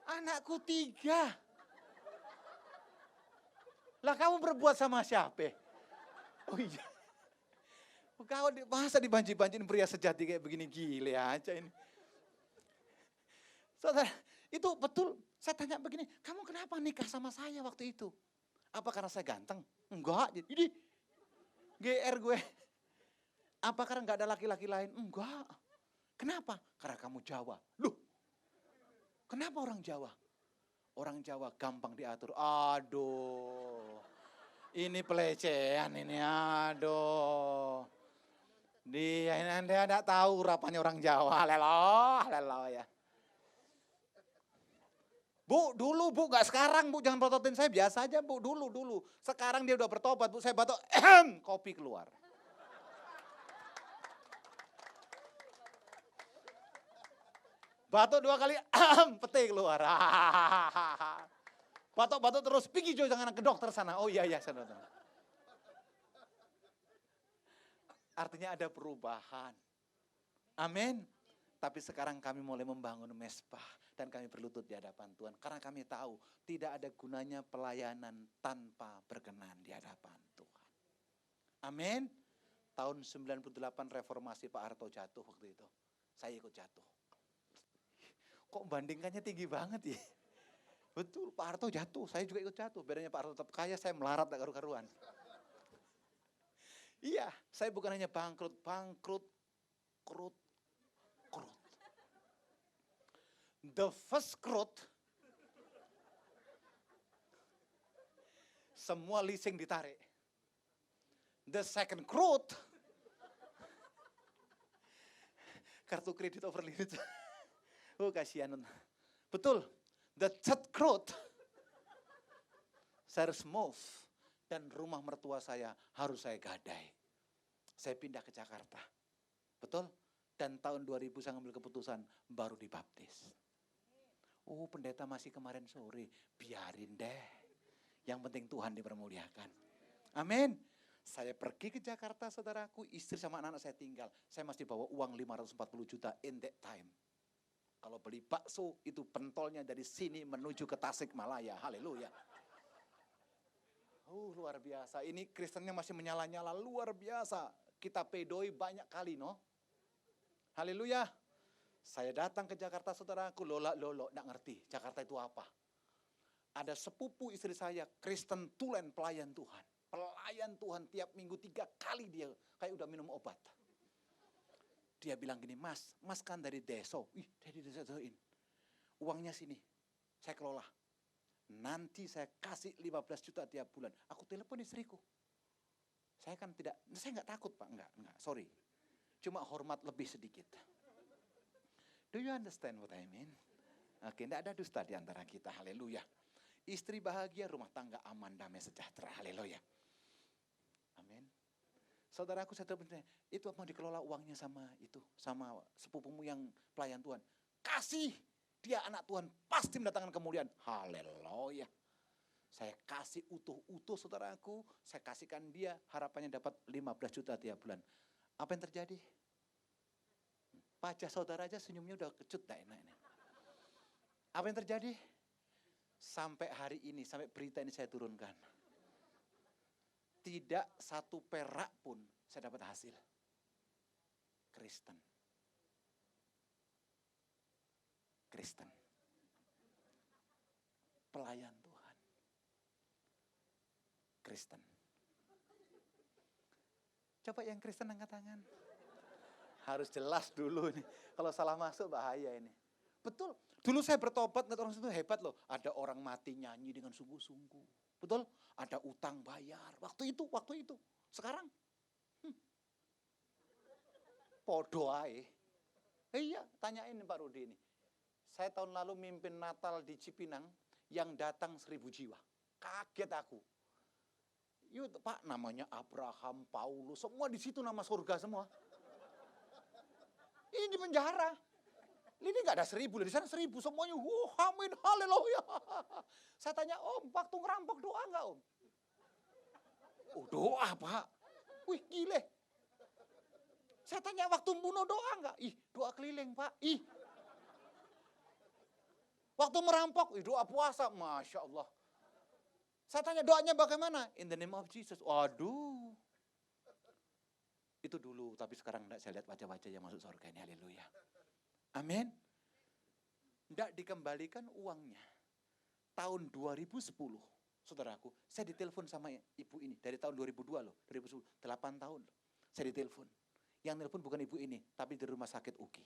Anakku 3. Lah kamu berbuat sama siapa? Oh iya. Kau masa dibanci-bancin pria sejati kayak begini, gile aja ini. Saudara, itu betul. Saya tanya begini, kamu kenapa nikah sama saya waktu itu? Apa karena saya ganteng? Enggak, jadi GR gue. Apa karena enggak ada laki-laki lain? Enggak. Kenapa? Karena kamu Jawa. Loh, kenapa orang Jawa? Orang Jawa gampang diatur. Aduh, ini pelecehan ini, aduh. Dia ini Anda tidak tahu urapannya orang Jawa, lelo ya. Bu, dulu Bu, gak sekarang Bu, jangan prototin saya, biasa aja Bu, dulu. Sekarang dia udah bertobat Bu, saya batuk, kopi keluar. Batuk 2 kali, peti keluar. Batuk terus, pergi Jo, jangan ke dokter sana. Oh iya, sana. Artinya ada perubahan. Amin. Tapi sekarang kami mulai membangun mezbah dan kami berlutut di hadapan Tuhan. Karena kami tahu tidak ada gunanya pelayanan tanpa berkenan di hadapan Tuhan. Amin. Tahun 98 reformasi Pak Harto jatuh waktu itu. Saya ikut jatuh. Kok bandingkannya tinggi banget ya? Betul, Pak Harto jatuh, saya juga ikut jatuh. Bedanya Pak Harto tetap kaya, saya melarat tak karu-karuan. Iya, saya bukan hanya bangkrut. The first krut, semua leasing ditarik. The second krut, kartu kredit over limit. Oh kasihan. Betul, the third krut, saya harus move. Dan rumah mertua saya harus saya gadai. Saya pindah ke Jakarta. Betul? Dan tahun 2000 saya ngambil keputusan baru dibaptis. Oh, pendeta masih kemarin sore. Biarin deh. Yang penting Tuhan dipermuliakan. Amin. Saya pergi ke Jakarta, saudaraku. Istri sama anak-anak saya tinggal. Saya masih bawa uang 540 juta in that time. Kalau beli bakso, itu pentolnya dari sini menuju ke Tasikmalaya. Haleluya. Luar biasa. Ini Kristennya masih menyala-nyala, luar biasa. Kita pedoi banyak kali, no? Haleluya. Saya datang ke Jakarta, saudaraku, lolo, enggak ngerti Jakarta itu apa. Ada sepupu istri saya, Kristen tulen pelayan Tuhan. Pelayan Tuhan tiap minggu 3 kali dia kayak udah minum obat. Dia bilang gini, mas kan dari deso. Dari desoin. Uangnya sini, saya kelola. Nanti saya kasih 15 juta tiap bulan. Aku telepon istriku. Saya nggak takut Pak, enggak, sorry. Cuma hormat lebih sedikit. Do you understand what I mean? Oke, enggak ada dusta di antara kita, haleluya. Istri bahagia, rumah tangga aman, damai, sejahtera, haleluya. Amin. Saudaraku, saya telepon, itu mau dikelola uangnya sama sepupumu yang pelayan Tuhan. Kasih. Dia anak Tuhan, pasti mendatangkan kemuliaan. Haleluya. Saya kasih utuh-utuh saudaraku, saya kasihkan dia, harapannya dapat 15 juta tiap bulan. Apa yang terjadi? Pajak saudara aja senyumnya udah kecut, dah enak ini. Apa yang terjadi? Sampai hari ini, sampai berita ini saya turunkan. Tidak satu perak pun saya dapat hasil. Kristen. Pelayan Tuhan. Kristen. Coba yang Kristen angkat tangan. Harus jelas dulu nih. Kalau salah masuk bahaya ini. Betul. Dulu saya bertobat, ngeliat orang itu hebat loh. Ada orang mati nyanyi dengan sungguh-sungguh. Betul? Ada utang bayar. Waktu itu. Sekarang? Podo ae. Iya, tanyain Pak Rudi ini. Saya tahun lalu mimpin Natal di Cipinang, yang datang 1000 jiwa. Kaget aku. Yuk Pak, namanya Abraham, Paulus, semua di situ nama surga semua. Ini di penjara. Ini nggak ada 1000, di sana 1000 semuanya. Amin, haleluya. Saya tanya, Om, waktu ngerampok doa nggak Om? Doa Pak. Wih, gile. Saya tanya, waktu bunuh doa nggak? Doa keliling Pak. Waktu merampok, doa puasa, Masya Allah. Saya tanya doanya bagaimana? In the name of Jesus. Waduh. Itu dulu, tapi sekarang enggak, saya lihat wajah-wajah yang masuk surga ini, haleluya. Amin. Enggak dikembalikan uangnya. Tahun 2010, saudaraku, saya ditelepon sama ibu ini, dari tahun 2002 loh, 2010, 8 tahun loh. Saya ditelepon. Yang telepon bukan ibu ini, tapi di rumah sakit UGI.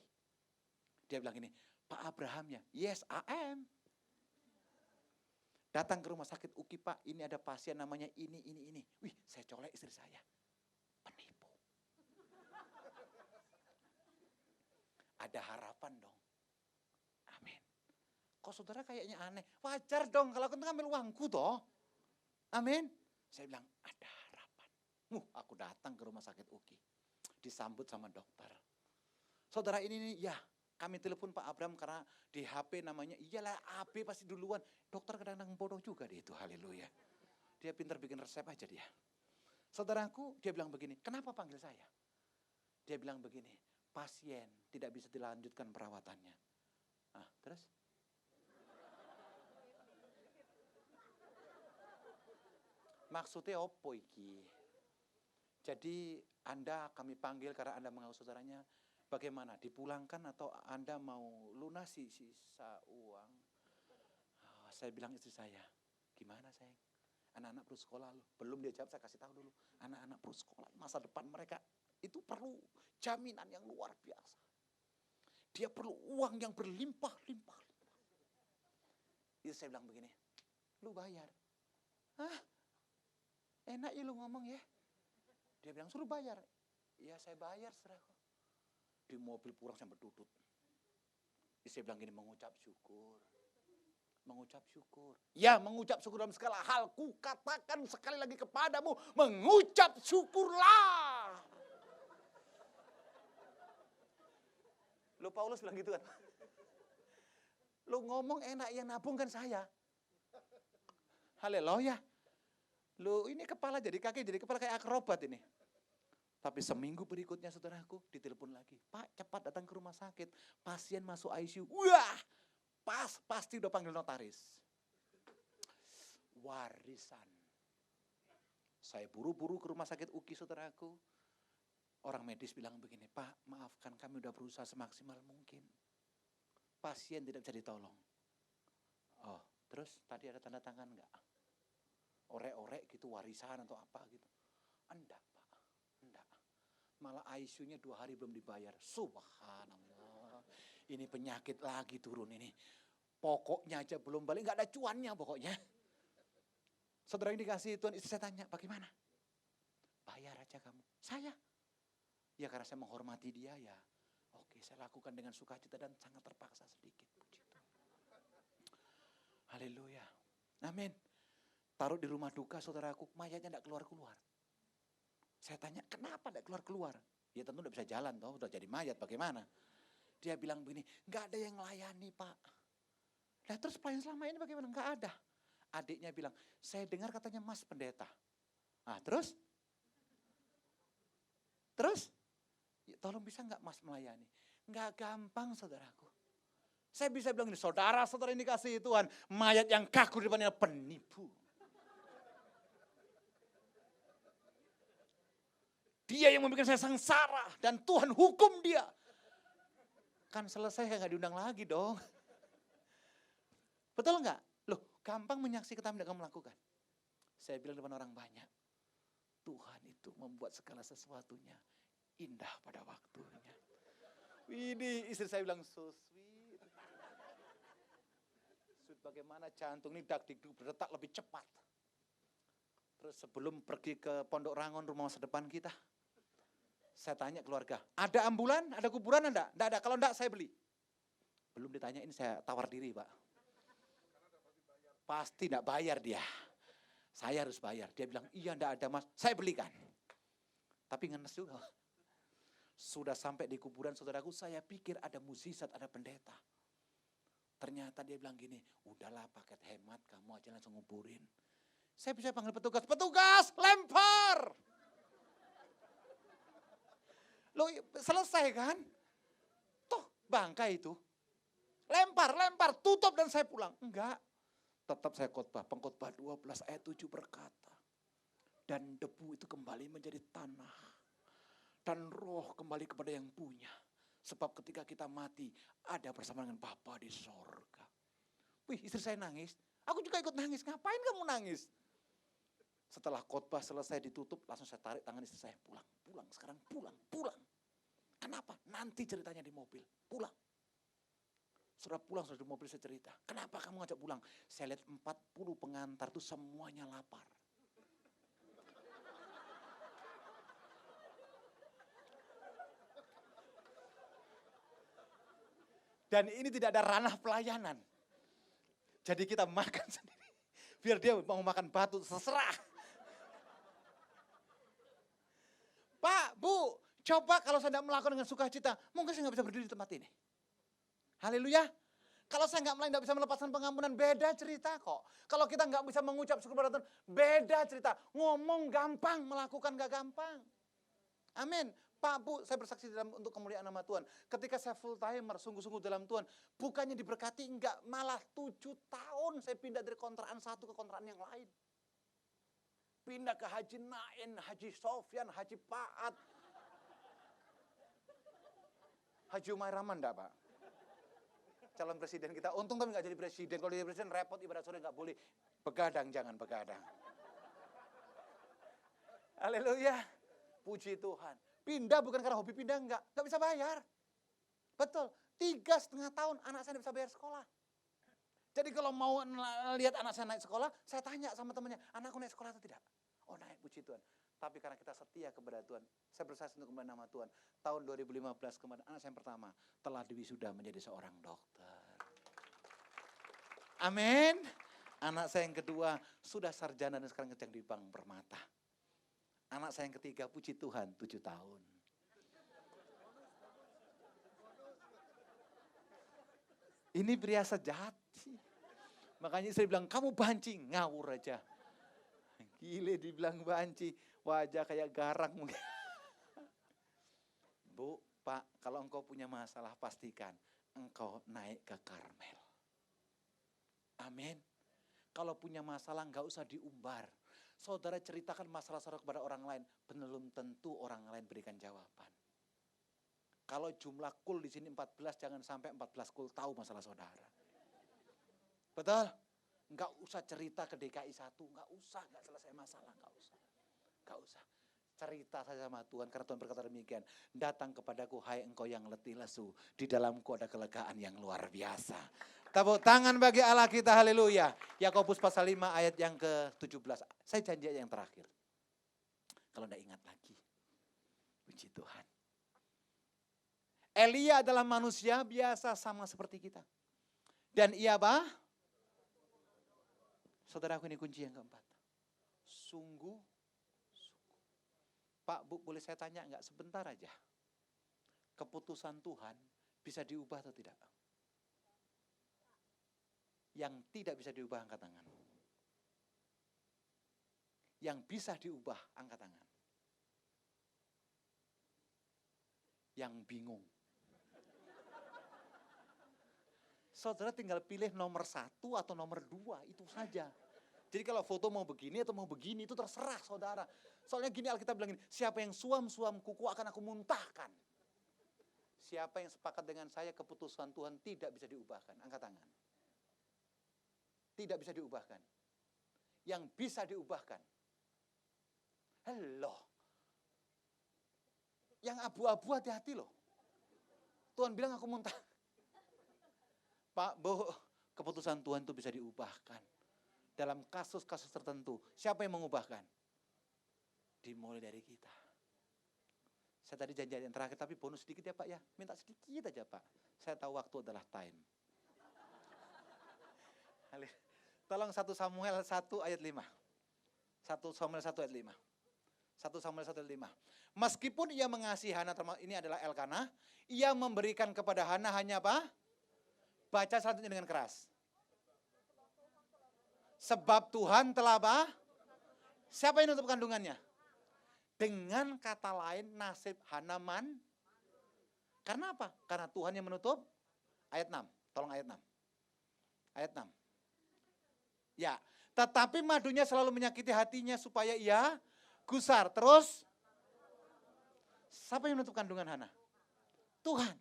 Dia bilang ini, Pak Abraham ya? Yes, I am. Datang ke rumah sakit UGI, Pak, ini ada pasien namanya ini. Wih, saya colek istri saya. Penipu. Ada harapan dong. Amin. Kok saudara kayaknya aneh? Wajar dong, kalau aku ngambil uangku toh. Amin. Saya bilang, ada harapan. Aku datang ke rumah sakit UGI. Disambut sama dokter. Saudara ini ya, kami telepon Pak Abraham karena di HP namanya, iyalah AB pasti duluan. Dokter kadang-kadang bodoh juga dia itu, haleluya. Dia pintar bikin resep aja dia. Saudaraku, dia bilang begini, kenapa panggil saya? Dia bilang begini, pasien tidak bisa dilanjutkan perawatannya. Terus? Maksudnya opo iki? Jadi Anda kami panggil karena Anda mengaku saudaranya. Bagaimana? Dipulangkan atau Anda mau lunasi sisa uang? Saya bilang istri saya, gimana sayang? Anak-anak perlu sekolah loh. Belum dia jawab, saya kasih tahu dulu. Anak-anak perlu sekolah, masa depan mereka itu perlu jaminan yang luar biasa. Dia perlu uang yang berlimpah-limpah. Itu saya bilang begini, lu bayar. Enak ya lu ngomong ya. Dia bilang suruh bayar. Ya saya bayar saudaraku. Di mobil pulang sampai tutut. Saya bilang gini, mengucap syukur. Mengucap syukur. Ya, mengucap syukur dalam segala hal. Ku katakan sekali lagi kepadamu, mengucap syukurlah. Lo Paulus bilang gitu kan. Lo ngomong enak, yang nabung kan saya. Haleluya. Lo ini kepala jadi kaki, jadi kepala kayak akrobat ini. Tapi seminggu berikutnya saudaraku, ditelepon lagi. Pak, cepat datang ke rumah sakit. Pasien masuk ICU. Wah, pasti udah panggil notaris. Warisan. Saya buru-buru ke rumah sakit UKI saudaraku. Orang medis bilang begini, Pak, maafkan kami udah berusaha semaksimal mungkin. Pasien tidak bisa ditolong. Oh, terus tadi ada tanda tangan enggak? Orek-orek gitu, warisan atau apa gitu. Enggak, Pak. Enggak. Malah ICU-nya 2 hari belum dibayar. Subhanallah. Ini penyakit lagi turun ini. Pokoknya aja belum balik, enggak ada cuannya pokoknya. Saudara yang dikasih Tuhan, istri saya tanya, bagaimana? Bayar aja kamu. Saya? Ya karena saya menghormati dia ya. Oke, saya lakukan dengan sukacita dan sangat terpaksa sedikit. Puji Tuhan. Haleluya. Amin. Taruh di rumah duka saudaraku, mayatnya tidak keluar-keluar. Saya tanya, kenapa tidak keluar-keluar? Ya tentu tidak bisa jalan toh, udah jadi mayat bagaimana? Dia bilang begini, nggak ada yang melayani Pak. Nah terus pelayan selama ini bagaimana? Nggak ada. Adiknya bilang, saya dengar katanya Mas pendeta. Ah terus? Ya, tolong bisa nggak Mas melayani? Nggak gampang saudaraku. Saya bisa bilang ini, saudara-saudara ini kasih Tuhan, mayat yang kaku di depannya penipu. Dia yang membuat saya sengsara dan Tuhan hukum dia. Kan selesai nggak diundang lagi dong. Betul nggak? Loh, gampang menyaksikan tapi tidak kamu lakukan. Saya bilang depan orang banyak, Tuhan itu membuat segala sesuatunya indah pada waktunya. Ini istri saya bilang so sweet. Sweet bagaimana jantung ini dak-dikduk berdetak lebih cepat. Terus sebelum pergi ke Pondok Rangon rumah masa depan kita, saya tanya keluarga, ada ambulan, ada kuburan enggak? Enggak ada, kalau enggak saya beli. Belum ditanyain saya tawar diri Pak. Pasti enggak bayar dia. Saya harus bayar. Dia bilang, iya enggak ada Mas, saya belikan. Tapi ngenes juga. Sudah sampai di kuburan saudaraku, saya pikir ada mukjizat, ada pendeta. Ternyata dia bilang gini, udahlah paket hemat, kamu aja langsung nguburin. Saya bisa panggil petugas, petugas lempar. Loh selesai kan? Toh bangkai itu. Lempar, tutup dan saya pulang. Enggak. Tetap saya khotbah, pengkhotbah 12 ayat 7 berkata. Dan debu itu kembali menjadi tanah. Dan roh kembali kepada yang punya. Sebab ketika kita mati, ada bersama dengan Bapa di sorga. Wih, istri saya nangis. Aku juga ikut nangis. Ngapain kamu nangis? Setelah khotbah selesai ditutup, langsung saya tarik tangan istri saya. Pulang, sekarang pulang. Kenapa? Nanti ceritanya di mobil. Pulang. Sudah pulang, sudah di mobil saya cerita. Kenapa kamu ngajak pulang? Saya lihat 40 pengantar itu semuanya lapar. Dan ini tidak ada ranah pelayanan. Jadi kita makan sendiri. Biar dia mau makan batu, terserah. Pak, Bu, coba kalau saya tidak melakukan dengan sukacita, mungkin saya nggak bisa berdiri di tempat ini. Haleluya. Kalau saya nggak bisa melepaskan pengampunan, beda cerita kok. Kalau kita nggak bisa mengucap syukur pada Tuhan, beda cerita. Ngomong gampang, melakukan nggak gampang. Amin. Pak, Bu, saya bersaksi untuk kemuliaan nama Tuhan. Ketika saya full timer, sungguh-sungguh dalam Tuhan, bukannya diberkati, enggak, malah 7 tahun saya pindah dari kontrakan satu ke kontrakan yang lain. Pindah ke Haji Nain, Haji Sofyan, Haji Paat. Haji Umairaman enggak Pak? Calon presiden kita, untung tapi enggak jadi presiden. Kalau jadi presiden repot, ibarat sore enggak boleh. Begadang, jangan begadang. Haleluya. Puji Tuhan. Pindah bukan karena hobi pindah, enggak bisa bayar. Betul, 3,5 tahun anak saya tidak bisa bayar sekolah. Jadi kalau mau lihat anak saya naik sekolah, saya tanya sama temannya, anakku naik sekolah atau tidak? Oh naik, puji Tuhan. Tapi karena kita setia kepada Tuhan, saya bersaksi untuk kembali nama Tuhan. Tahun 2015 kemarin anak saya yang pertama telah diwisuda menjadi seorang dokter. Amin. Anak saya yang kedua sudah sarjana dan sekarang kerja di Bank Permata. Anak saya yang ketiga, puji Tuhan, 7 tahun. Ini pria sejati. Makanya saya bilang, kamu banci, ngawur aja. Gile dibilang banci, wajah kayak garang mungkin. Bu, Pak, kalau engkau punya masalah pastikan engkau naik ke Karmel. Amin. Kalau punya masalah enggak usah diumbar. Saudara ceritakan masalah saudara kepada orang lain, belum tentu orang lain berikan jawaban. Kalau jumlah kul di sini 14, jangan sampai 14 kul tahu masalah saudara. Betul? Enggak usah cerita ke DKI 1, enggak usah, enggak selesai masalah, enggak usah. Enggak usah. Cerita saja sama Tuhan, karena Tuhan berkata demikian, datang kepadaku hai engkau yang letih lesu, di dalamku ada kelegaan yang luar biasa. Tepuk tangan bagi Allah kita, haleluya. Yakobus pasal 5 ayat yang ke-17. Saya janji yang terakhir. Kalau enggak ingat lagi. Puji Tuhan. Elia adalah manusia biasa sama seperti kita. Dan ia apa? Saudaraku, ini kunci yang keempat. Sungguh. Pak, Bu, boleh saya tanya enggak sebentar aja? Keputusan Tuhan bisa diubah atau tidak? Yang tidak bisa diubah, angkat tangan. Yang bisa diubah, angkat tangan. Yang bingung. Saudara tinggal pilih nomor 1 atau nomor 2, itu saja. Jadi kalau foto mau begini atau mau begini, itu terserah saudara. Soalnya gini Alkitab bilang gini, siapa yang suam-suam kuku akan aku muntahkan. Siapa yang sepakat dengan saya, keputusan Tuhan tidak bisa diubahkan. Angkat tangan. Tidak bisa diubahkan. Yang bisa diubahkan. Loh. Yang abu-abu hati-hati loh. Tuhan bilang aku muntah. Pak, Bu, keputusan Tuhan itu bisa diubahkan. Dalam kasus-kasus tertentu. Siapa yang mengubahkan? Dimulai dari kita. Saya tadi janji yang terakhir, tapi bonus sedikit ya Pak ya. Minta sedikit aja Pak. Saya tahu waktu adalah time. Tolong 1 Samuel 1 ayat 5. 1 Samuel 1 ayat 5. 1 Samuel 1 ayat 5. Meskipun ia mengasihi Hana, ini adalah Elkanah, ia memberikan kepada Hana hanya apa? Baca selanjutnya dengan keras. Sebab Tuhan telah apa? Siapa yang menutup kandungannya? Dengan kata lain nasib Hana Karena apa? Karena Tuhan yang menutup. Ayat 6. Tolong ayat 6. Ayat 6. Ya, tetapi madunya selalu menyakiti hatinya supaya ia gusar. Terus, siapa yang menutup kandungan Hana? Tuhan.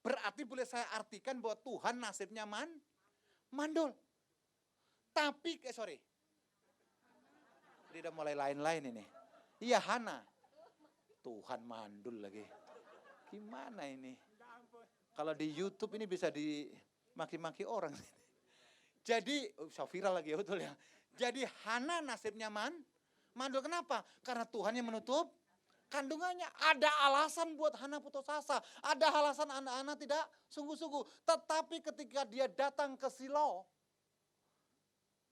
Berarti boleh saya artikan bahwa Tuhan nasibnya mandul. Tapi, ini udah mulai lain-lain ini. Iya Hana. Tuhan mandul lagi. Gimana ini? Kalau di YouTube ini bisa dimaki-maki orang. Jadi, so viral lagi ya betul ya. Jadi Hana nasibnya mandul. Kenapa? Karena Tuhan yang menutup kandungannya. Ada alasan buat Hana putus asa. Ada alasan anak-anak tidak sungguh-sungguh. Tetapi ketika dia datang ke Silo,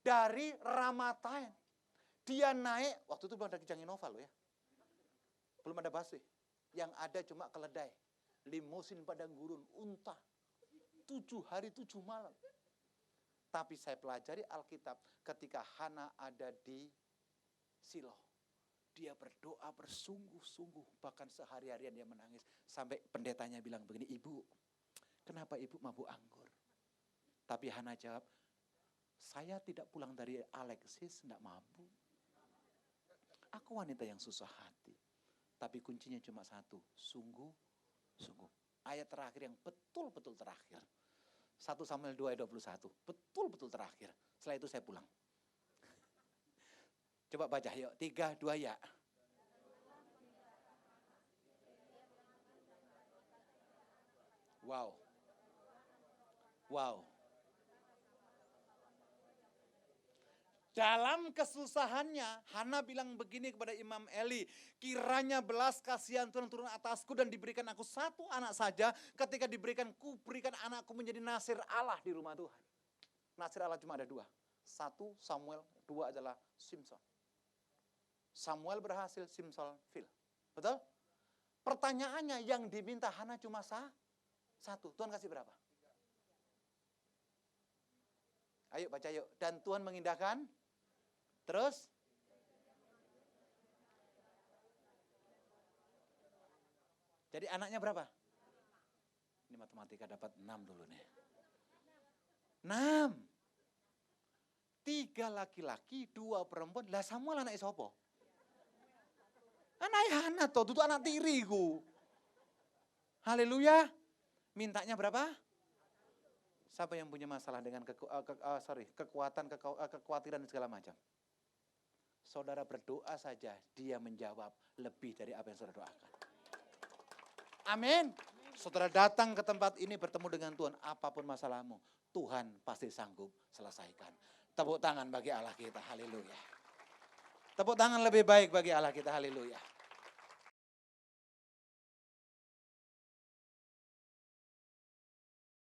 dari Ramataim, dia naik, waktu itu belum ada Kijang Innova loh ya. Belum ada busway. Yang ada cuma keledai. Limusin padang gurun, unta. 7 hari 7 malam. Tapi saya pelajari Alkitab ketika Hana ada di Silo. Dia berdoa bersungguh-sungguh, bahkan sehari-harian dia menangis. Sampai pendetanya bilang begini, Ibu, kenapa Ibu mabuk anggur? Tapi Hana jawab, saya tidak pulang dari Alexis, tidak mabuk. Aku wanita yang susah hati. Tapi kuncinya cuma satu, sungguh-sungguh. Ayat terakhir yang betul-betul terakhir. 1 Samuel 2 ayat 21, betul-betul terakhir. Setelah itu saya pulang. Coba baca yuk, 3, 2 ya. Wow. Wow. Dalam kesusahannya, Hana bilang begini kepada Imam Eli, kiranya belas kasihan Tuhan turun atasku dan diberikan aku 1 anak saja, ketika diberikan anakku menjadi nasir Allah di rumah Tuhan. Nasir Allah cuma ada 2. 1 Samuel, 2 adalah Simson. Samuel berhasil, Simson fail. Betul? Pertanyaannya yang diminta Hana cuma 1. Tuhan kasih berapa? Ayo baca yuk. Dan Tuhan mengindahkan. Terus? Jadi anaknya berapa? Ini matematika dapat 6 dulu nih. 6. 3 laki-laki, 2 perempuan. Lah Samuel anak sopo? Anak Hana toh, itu anak tiriku. Haleluya. Mintanya berapa? Siapa yang punya masalah dengan kekuatan, kekhawatiran segala macam? Saudara berdoa saja, dia menjawab lebih dari apa yang saudara doakan. Amin. Saudara datang ke tempat ini bertemu dengan Tuhan, apapun masalahmu, Tuhan pasti sanggup selesaikan. Tepuk tangan bagi Allah kita, haleluya. Tepuk tangan lebih baik bagi Allah kita, haleluya.